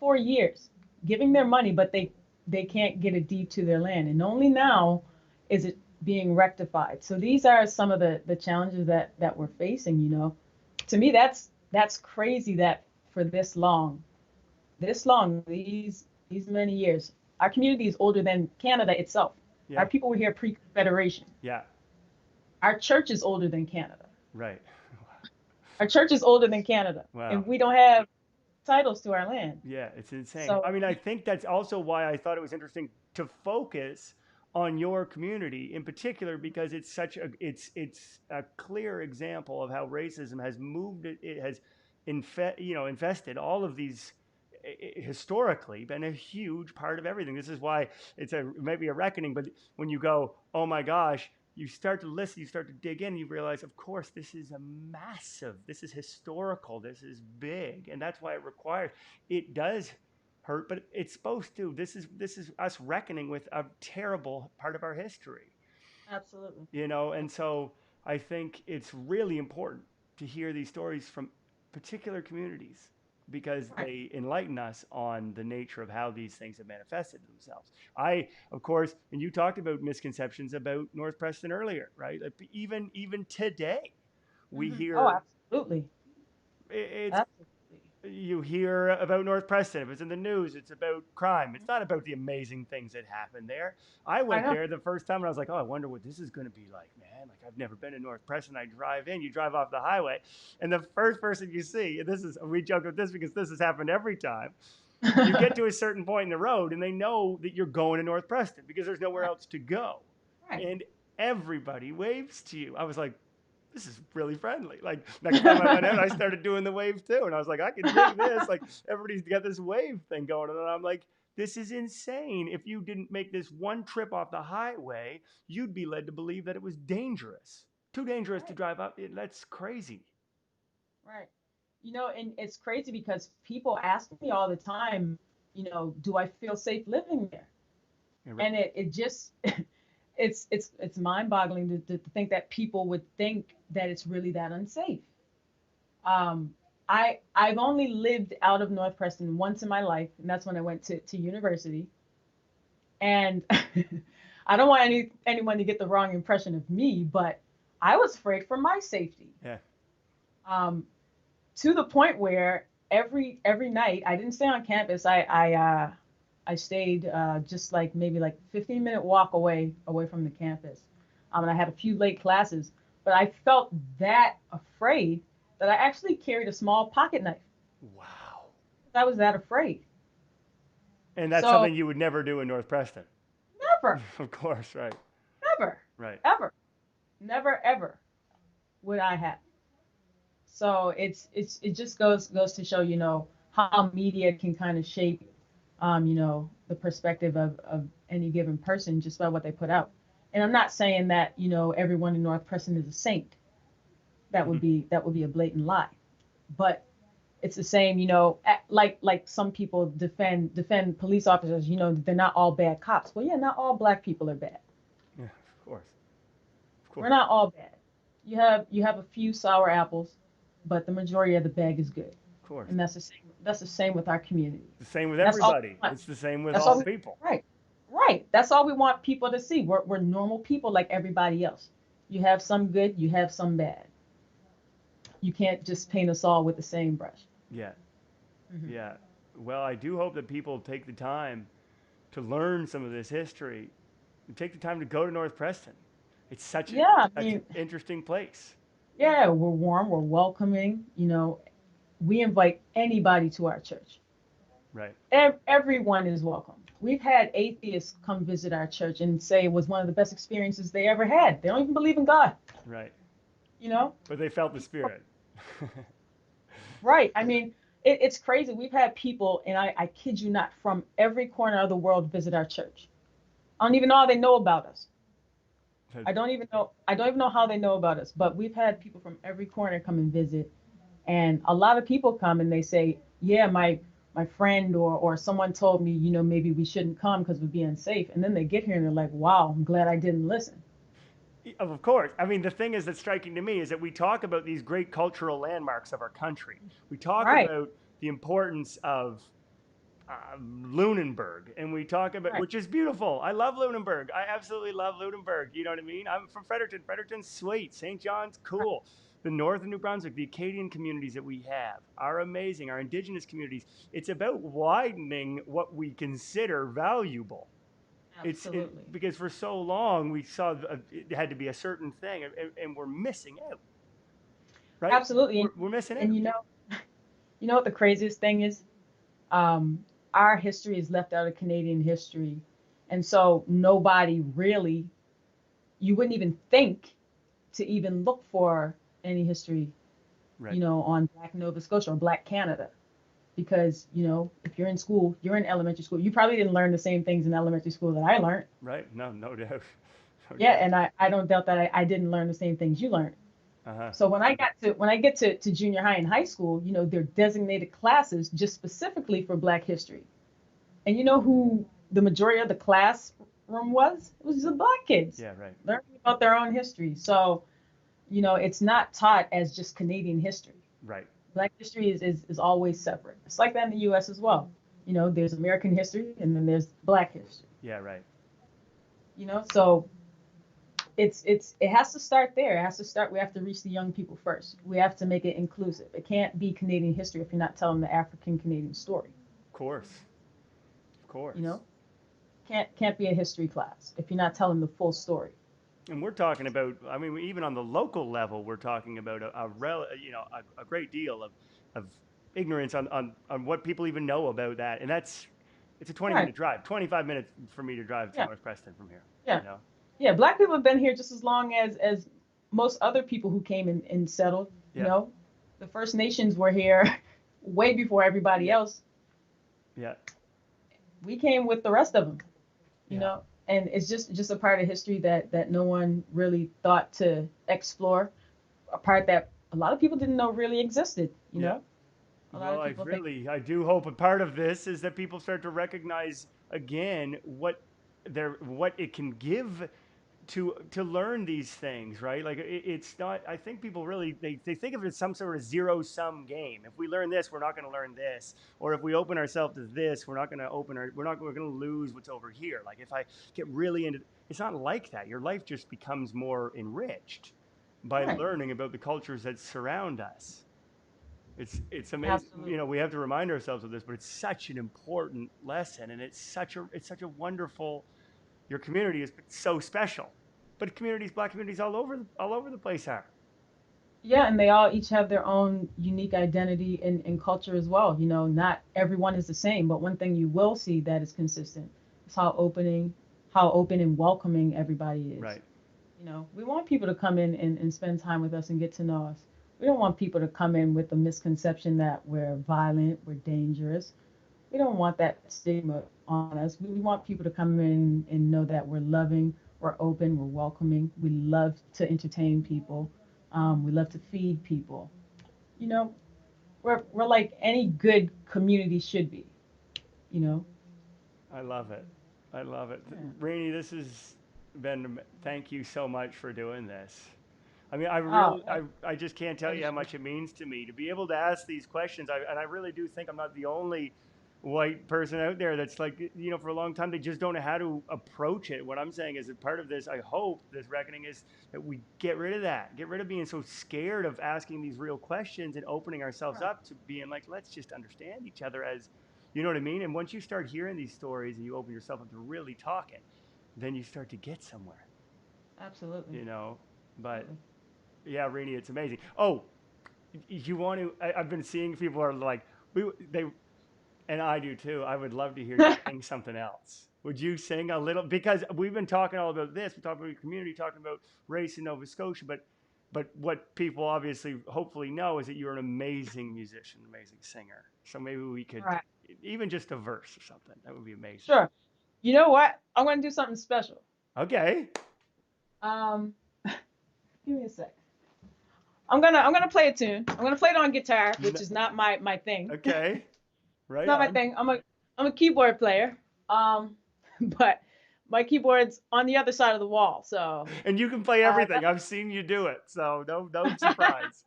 4 years, giving their money, but they can't get a deed to their land, and only now is it being rectified. So these are some of the challenges that we're facing. To me, that's crazy that for this long, these many years, our community is older than Canada itself. Yeah. Our people were here pre-Confederation. Yeah. Our church is older than Canada. Right. Our church is older than Canada, Wow. and we don't have titles to our land. Yeah, it's insane. So I mean, I think that's also why I thought it was interesting to focus on your community in particular, because it's such it's a clear example of how racism has moved. It has infested all of these, historically been a huge part of everything. This is why it's maybe a reckoning, but when you go, oh my gosh, you start to listen, you start to dig in, and you realize, of course, this is this is historical, this is big, and that's why it does hurt, but it's supposed to. This is us reckoning with a terrible part of our history. absolutely. And so I think it's really important to hear these stories from particular communities, because they enlighten us on the nature of how these things have manifested themselves. Of course, and you talked about misconceptions about North Preston earlier, right? Even today, we hear. Oh, absolutely. It's Absolutely. You hear about North Preston. If it's in the news, it's about crime. It's not about the amazing things that happen there. I went there the first time and I was like, oh, I wonder what this is going to be like, man. Like, I've never been to North Preston. I drive in, you drive off the highway, and the first person you see, and we joke with this because this has happened every time, you get to a certain point in the road and they know that you're going to North Preston because there's nowhere else to go. Right. And everybody waves to you. I was like, this is really friendly. Like, next time I went out, I started doing the wave too. And I was like, I can dig this. Like, everybody's got this wave thing going on. And I'm like, this is insane. If you didn't make this one trip off the highway, you'd be led to believe that it was dangerous. Too dangerous to drive up. That's crazy. Right. And it's crazy because people ask me all the time, do I feel safe living there? And it just it's mind-boggling to think that people would think that it's really that unsafe. I've only lived out of North Preston once in my life, and that's when I went to university. And I don't want anyone to get the wrong impression of me, but I was afraid for my safety. Yeah. To the point where every night I didn't stay on campus. I stayed just maybe 15-minute walk away from the campus. And I had a few late classes, but I felt that afraid that I actually carried a small pocket knife. Wow. I was that afraid. And that's something you would never do in North Preston. Never. Of course, right. Never. Right. Ever. Never, ever would I have. So it just goes to show, how media can kind of shape the perspective of any given person just by what they put out. And I'm not saying that, everyone in North Preston is a saint. That would be a blatant lie. But it's the same, like some people defend police officers, they're not all bad cops. Well, yeah, not all black people are bad. Yeah, of course. We're not all bad. You have a few sour apples, but the majority of the bag is good. Of course. And that's the same with our community. The same with everybody. It's the same with all people. Right. That's all we want people to see. We're normal people like everybody else. You have some good, you have some bad. You can't just paint us all with the same brush. Yeah. Yeah. Well, I do hope that people take the time to learn some of this history and take the time to go to North Preston. It's such an interesting place. Yeah, we're warm, we're welcoming, we invite anybody to our church. Right. Everyone is welcome. We've had atheists come visit our church and say it was one of the best experiences they ever had. They don't even believe in God. Right. But they felt the spirit. Right. I mean, it's crazy. We've had people, and I kid you not, from every corner of the world visit our church. I don't even know how they know about us. I don't even know how they know about us, but we've had people from every corner come and visit. And a lot of people come and they say, yeah, my friend or someone told me, maybe we shouldn't come because we're being safe. And then they get here and they're like, wow, I'm glad I didn't listen. Of course. I mean, the thing is that's striking to me is that we talk about these great cultural landmarks of our country. We talk Right, about the importance of Lunenburg, and we talk about, right. which is beautiful. I love Lunenburg. I absolutely love Lunenburg. You know what I mean? I'm from Fredericton. Fredericton's sweet. St. John's, cool. The north of New Brunswick, the Acadian communities that we have are amazing. Our indigenous communities. It's about widening what we consider valuable. Absolutely. Because for so long we saw it had to be a certain thing, and we're missing out, right? Absolutely. We're missing And out. you know what the craziest thing is? Um, our history is left out of Canadian history. And so nobody really, you wouldn't even think to even look for any history, Right. on Black Nova Scotia or Black Canada. Because, if you're in school, you're in elementary school, you probably didn't learn the same things in elementary school that I learned. Right. No, no doubt. No Yeah, doubt. and I don't doubt that I didn't learn the same things you learned. Uh-huh. So when I get to junior high and high school, they're designated classes just specifically for Black history. And you know who the majority of the classroom was? It was the Black kids Yeah, right. learning about their own history. So, it's not taught as just Canadian history. Right. Black history is always separate. It's like that in the US as well. There's American history and then there's Black history. Yeah, right. So it has to start there. It has to start. We have to reach the young people first. We have to make it inclusive. It can't be Canadian history if you're not telling the African Canadian story. Of course. Of course. You know, can't be a history class if you're not telling the full story. And we're talking about, I mean, even on the local level, we're talking about a great deal of ignorance on what people even know about that. And it's a 20-minute Right. drive, 25 minutes for me to drive to Yeah. North Preston from here. Yeah. You know? Yeah. Black people have been here just as long as most other people who came and settled. Yeah. The First Nations were here way before everybody Yeah. else. Yeah. We came with the rest of them. You Yeah. know, and it's just a part of history that no one really thought to explore, a part that a lot of people didn't know really existed. Yeah. A lot Well, of people think, I do hope a part of this is that people start to recognize again what it can give to learn these things, right? Like it's not. I think people really they think of it as some sort of zero sum game. If we learn this, we're not going to learn this, or if we open ourselves to this, we're going to lose what's over here. Like if I get really into, it's not like that. Your life just becomes more enriched by right, learning about the cultures that surround us. It's amazing. absolutely, We have to remind ourselves of this, but it's such an important lesson, and it's such a wonderful. Your community is so special, but Black communities all over the place are. yeah, and they all each have their own unique identity and culture as well. Not everyone is the same, but one thing you will see that is consistent is how open and welcoming everybody is. Right. We want people to come in and spend time with us and get to know us. We don't want people to come in with the misconception that we're violent, we're dangerous. We don't want that stigma on us. We want people to come in and know that we're loving, we're open, we're welcoming. We love to entertain people. We love to feed people. You know, we're like any good community should be. You know. I love it. I love it. Yeah. Reeny, this has been. Thank you so much for doing this. I mean, Oh, I just can't tell you how pleasure. much it means to me to be able to ask these questions. And I really do think I'm not the only white person out there that's like, for a long time, they just don't know how to approach it. What I'm saying is that part of this, I hope this reckoning is that we get rid of that, get rid of being so scared of asking these real questions and opening ourselves Right. up to being like, let's just understand each other as, you know what I mean? And once you start hearing these stories and you open yourself up to really talking, then you start to get somewhere, Absolutely. but Absolutely. yeah, Reeny, it's amazing. Oh, you want to? I've been seeing people are like, they, and I do too. I would love to hear you sing something else. Would you sing a little? Because we've been talking all about this. We talked about your community, talking about race in Nova Scotia, but But what people obviously, hopefully know is that you're an amazing musician, amazing singer. So maybe we could, All right. even just a verse or something. That would be amazing. Sure. You know what? I'm gonna do something special. Okay. Um, give me a sec. I'm gonna play a tune. I'm gonna play it on guitar, which is not my thing. Okay. It's Right not my on. thing. I'm a keyboard player. But my keyboard's on the other side of the wall. So And you can play that, everything. I've seen you do it. So no surprise.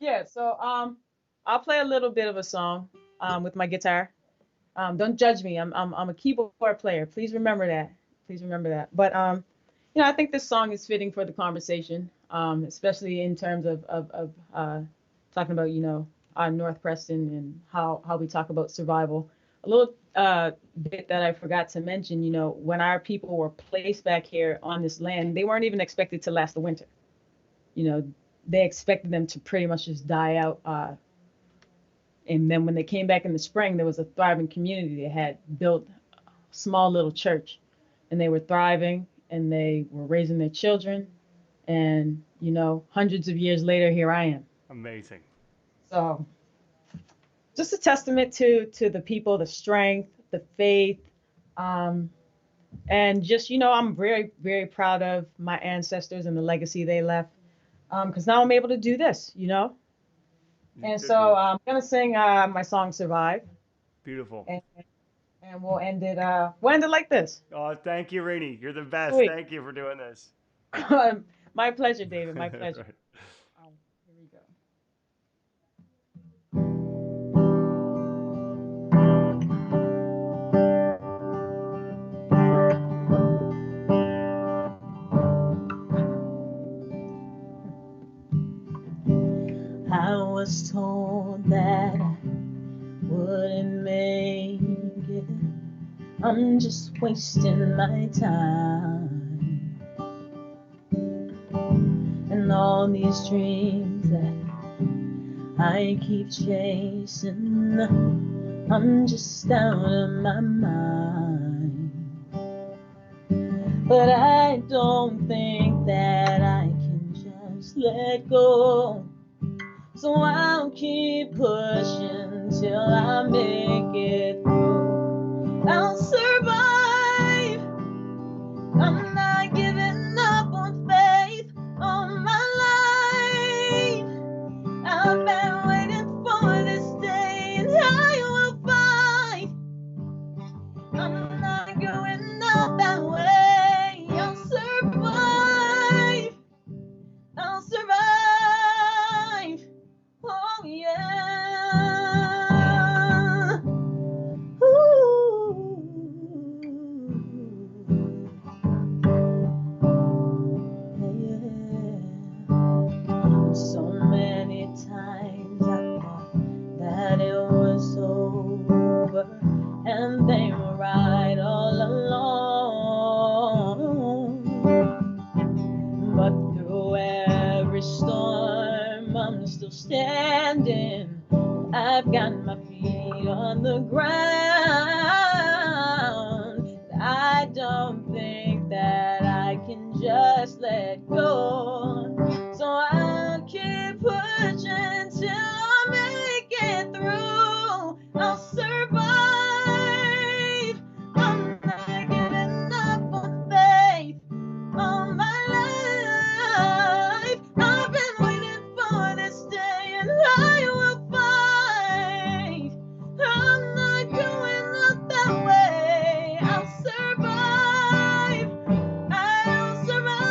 yeah. So I'll play a little bit of a song with my guitar. Don't judge me. I'm a keyboard player. Please remember that. Please remember that. But I think this song is fitting for the conversation, especially in terms of talking about North Preston and how we talk about survival. A little bit that I forgot to mention. When our people were placed back here on this land, they weren't even expected to last the winter. They expected them to pretty much just die out. And then when they came back in the spring, there was a thriving community. They had built a small little church, and they were thriving, and they were raising their children. And hundreds of years later, here I am. Amazing. So just a testament to the people, the strength, the faith, and just I'm very, very proud of my ancestors and the legacy they left. Because now I'm able to do this. And so I'm gonna sing my song "Survive." Beautiful. And we'll end it like this. Oh, thank you, Rini. You're the best. Sweet. Thank you for doing this. My pleasure, David. My pleasure. Right. Here we go. I was told that I wouldn't make it. I'm just wasting my time. And all these dreams that I keep chasing, I'm just out of my mind. But I don't think that I can just let go. So I'll keep pushing till I make it through. I'll survive. I'm not giving up on faith all my life. I've been waiting for this day, and I will fight. I'm not going out that way. I'll survive. I'll survive. Oh yeah. Ooh. Yeah. So many times I thought that it was over, and they were right all along. But through every storm, I'm still standing. I've got my feet on the ground. I don't think that I can just let go. So I'll keep pushing till I make it through. I'll survive. I'm not giving up on faith all my life. I've been waiting for this day, and I will fight. I'm not going out that way. I'll survive. I'll survive.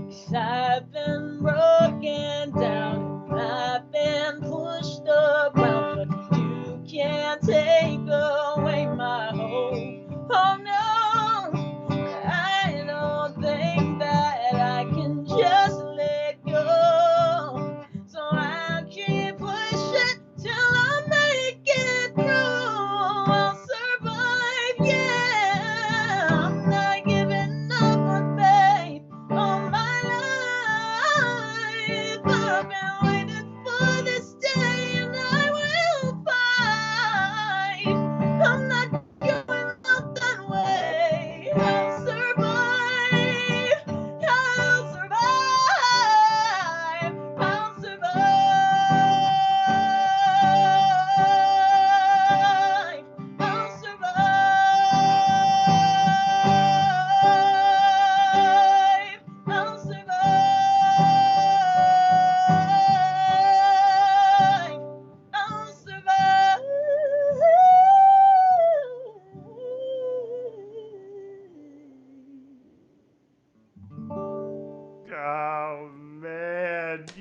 'Cause I've been broken down, I've been pushed around, but you can't take away my hope. Oh no. I don't think that I can just let go. So I'll keep pushing till I make it through. I'll survive, yeah. I'm not giving up on faith all my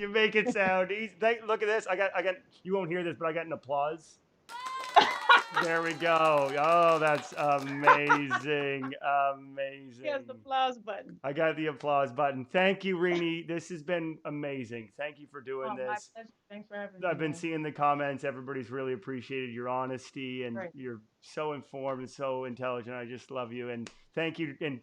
You make it sound easy. Look at this. I got. You won't hear this, but I got an applause. There we go. Oh, that's amazing. Amazing. Here's the applause button. I got the applause button. Thank you, Rini. This has been amazing. Thank you for doing Oh, my this. pleasure. Thanks for having me. I've been Man. seeing the comments. Everybody's really appreciated your honesty, and Great. you're so informed and so intelligent. I just love you. And thank you. And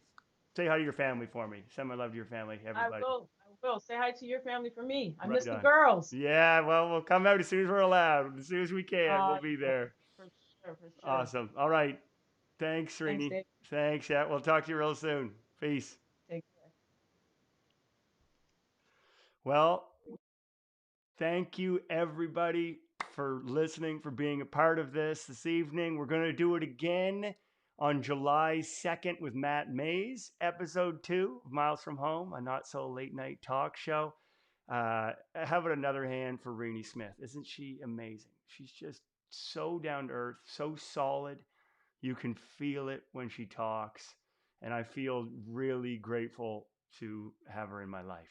say hi to your family for me. Send my love to your family, everybody. I will. I will. Say hi to your family for me. I Right miss the on. girls. Yeah, well, we'll come out as soon as we're allowed. As soon as we can, we'll be Yeah, there. for sure. For sure. Awesome. All right. Thanks, Thanks, Reeny. Dave. Thanks. Yeah, we'll talk to you real soon. Peace. Take care. Well, thank you, everybody, for listening, for being a part of this evening. We're going to do it again on July 2nd with Matt Mays, episode 2 of Myles From Home, a not so late night talk show. How about another hand for Reeny Smith? Isn't she amazing? She's just so down to earth, so solid. You can feel it when she talks. And I feel really grateful to have her in my life.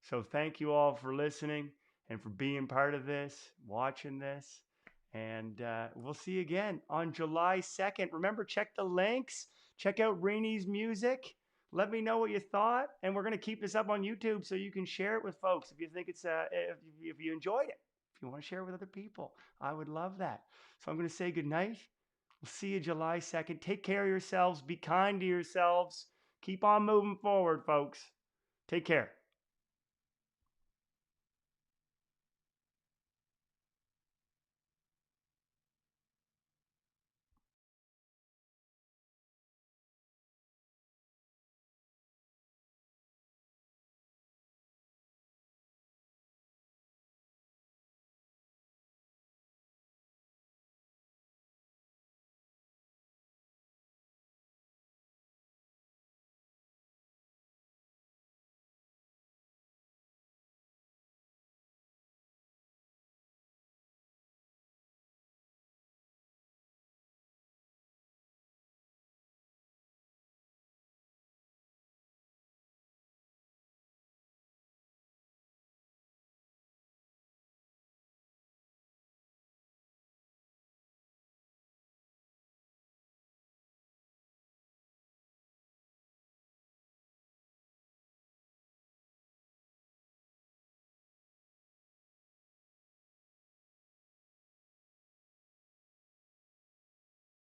So thank you all for listening and for being part of this, watching this. And we'll see you again on July 2nd. Remember, check the links. Check out Reeny's music. Let me know what you thought. And we're going to keep this up on YouTube so you can share it with folks if you think it's, if you enjoyed it. If you want to share it with other people, I would love that. So I'm going to say goodnight. We'll see you July 2nd. Take care of yourselves. Be kind to yourselves. Keep on moving forward, folks. Take care.